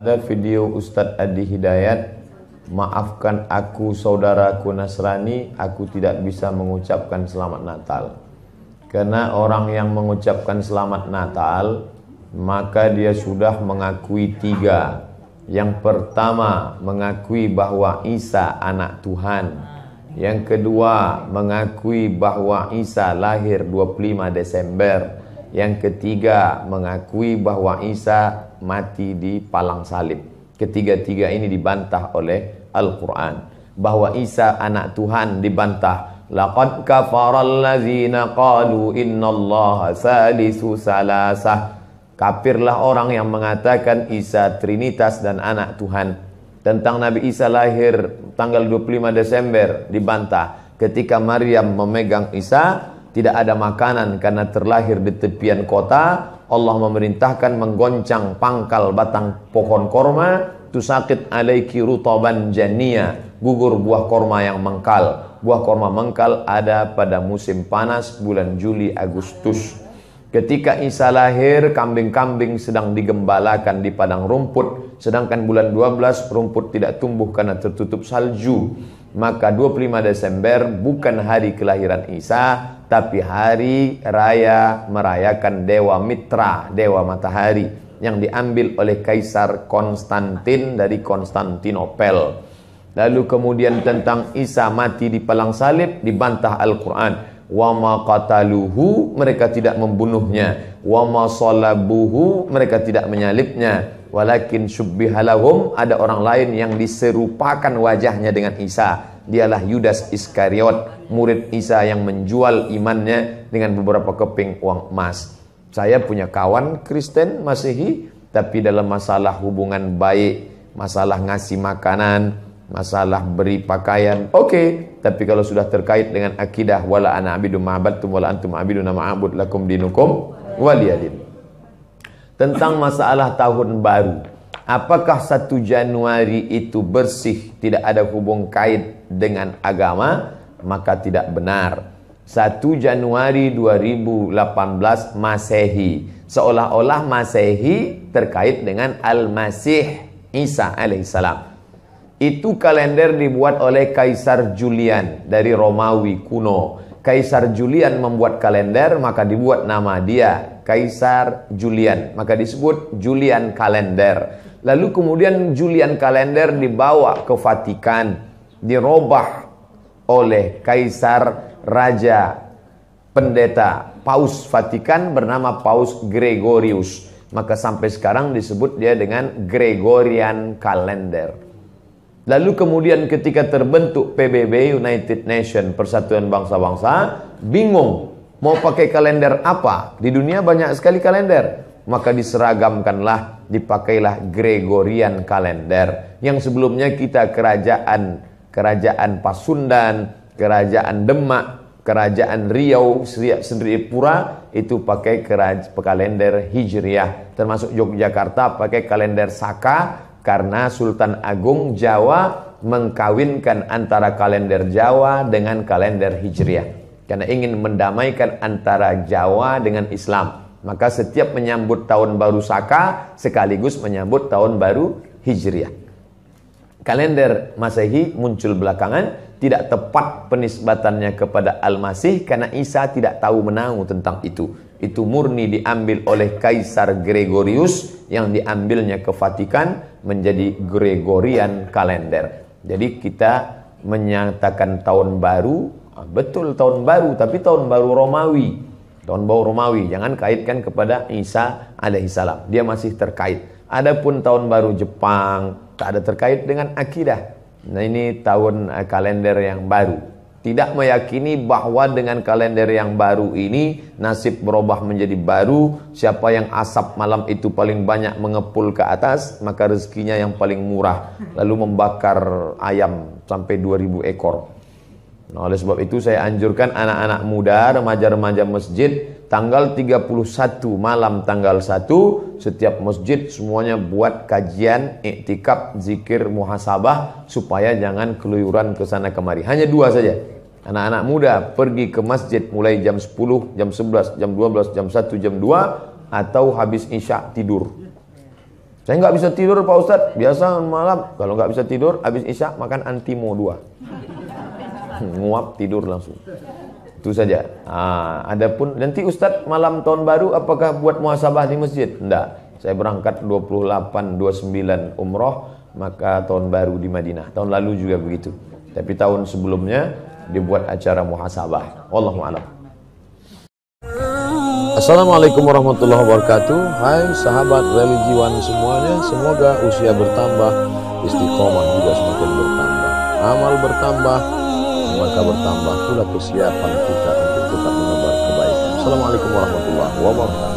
Ada video Ustadz Adi Hidayat, maafkan aku saudaraku Nasrani, aku tidak bisa mengucapkan selamat Natal. Karena orang yang mengucapkan selamat Natal, maka dia sudah mengakui tiga. Yang pertama, mengakui bahwa Isa anak Tuhan. Yang kedua, mengakui bahwa Isa lahir 25 Desember. Yang ketiga, mengakui bahwa Isa mati di palang salib. Ketiga-tiga ini dibantah oleh Al-Quran. Bahwa Isa anak Tuhan dibantah. Laqad kafaral ladzina qalu innallaha salisu salasah. Kafirlah orang yang mengatakan Isa Trinitas dan anak Tuhan. Tentang Nabi Isa lahir tanggal 25 Desember dibantah. Ketika Maryam memegang Isa, tidak ada makanan karena terlahir di tepian kota. Allah memerintahkan menggoncang pangkal batang pohon korma. Tusakit alaiki rutaban jania, gugur buah korma yang mengkal. Buah korma mengkal ada pada musim panas bulan Juli Agustus. Ketika Isa lahir, kambing-kambing sedang digembalakan di padang rumput. Sedangkan bulan 12 rumput tidak tumbuh karena tertutup salju. Maka 25 Desember bukan hari kelahiran Isa, tapi hari raya merayakan Dewa Mitra, Dewa Matahari, yang diambil oleh Kaisar Konstantin dari Konstantinopel. Lalu kemudian tentang Isa mati di palang salib dibantah Al-Quran. Wa ma qataluhu, mereka tidak membunuhnya. Wa ma salabuhu, mereka tidak menyalibnya. Walakin syubbihalahum, ada orang lain yang diserupakan wajahnya dengan Isa. Dialah Yudas Iskariot, murid Isa yang menjual imannya dengan beberapa keping uang emas. Saya punya kawan Kristen Masehi, tapi dalam masalah hubungan baik, masalah ngasih makanan, masalah beri pakaian, oke. Tapi kalau sudah terkait dengan akidah, wala ana abidu ma'abadtum wala antum abiduna ma'abud lakum dinukum waliyadin. Tentang masalah tahun baru, apakah 1 Januari itu bersih, tidak ada hubung kait dengan agama? Maka tidak benar. 1 Januari 2018 Masehi, seolah-olah Masehi terkait dengan Al-Masih Isa alaihissalam. Itu kalender dibuat oleh Kaisar Julian dari Romawi kuno. Kaisar Julian membuat kalender, maka dibuat nama dia Kaisar Julian, maka disebut Julian kalender. Lalu kemudian Julian kalender dibawa ke Vatikan, dirobah oleh Kaisar Raja Pendeta Paus Vatikan bernama Paus Gregorius. Maka sampai sekarang disebut dia dengan Gregorian kalender. Lalu kemudian ketika terbentuk PBB, United Nation, Persatuan Bangsa-Bangsa, bingung mau pakai kalender apa? Di dunia banyak sekali kalender. Maka diseragamkanlah, dipakailah Gregorian kalender. Yang sebelumnya kita kerajaan Pasundan, kerajaan Demak, kerajaan Riau, Sendripura itu pakai kalender Hijriah. Termasuk Yogyakarta pakai kalender Saka, karena Sultan Agung Jawa mengkawinkan antara kalender Jawa dengan kalender Hijriah. Karena ingin mendamaikan antara Jawa dengan Islam. Maka setiap menyambut tahun baru Saka sekaligus menyambut tahun baru Hijriah. Kalender Masehi muncul belakangan, tidak tepat penisbatannya kepada Al-Masih karena Isa tidak tahu menahu tentang itu. Itu murni diambil oleh Kaisar Gregorius yang diambilnya ke Vatikan menjadi Gregorian kalender. Jadi kita menyatakan tahun baru, betul tahun baru, tapi tahun baru Romawi. Tahun baru Romawi, jangan kaitkan kepada Isa alaihissalam. Dia masih terkait. Adapun tahun baru Jepang, tak ada terkait dengan akidah. Nah ini tahun kalender yang baru. Tidak meyakini bahwa dengan kalender yang baru ini nasib berubah menjadi baru. Siapa yang asap malam itu paling banyak mengepul ke atas, maka rezekinya yang paling murah. Lalu membakar ayam sampai 2000 ekor. Nah, oleh sebab itu saya anjurkan anak-anak muda, remaja-remaja masjid, tanggal 31 malam tanggal 1 setiap masjid semuanya buat kajian, iktikaf, zikir, muhasabah supaya jangan keluyuran ke sana kemari. Hanya 2 saja. Anak-anak muda pergi ke masjid mulai jam 10, jam 11, jam 12, jam 1, jam 2 atau habis isya tidur. Saya nggak bisa tidur Pak Ustadz. Biasa malam kalau nggak bisa tidur, habis isya makan Antimo 2. Nguap tidur langsung. Itu saja. Adapun nanti Ustadz malam tahun baru apakah buat muhasabah di masjid? Enggak. Saya berangkat 28, 29 umroh, maka tahun baru di Madinah. Tahun lalu juga begitu. Tapi tahun sebelumnya dibuat acara muhasabah. Wallahu a'lam. Assalamualaikum warahmatullahi wabarakatuh. Hai sahabat religiwan semuanya, semoga usia bertambah, istiqomah juga semakin bertambah, amal bertambah, maka bertambah pula kesiapan kita untuk tetap menebar kebaikan. Assalamualaikum warahmatullahi wabarakatuh.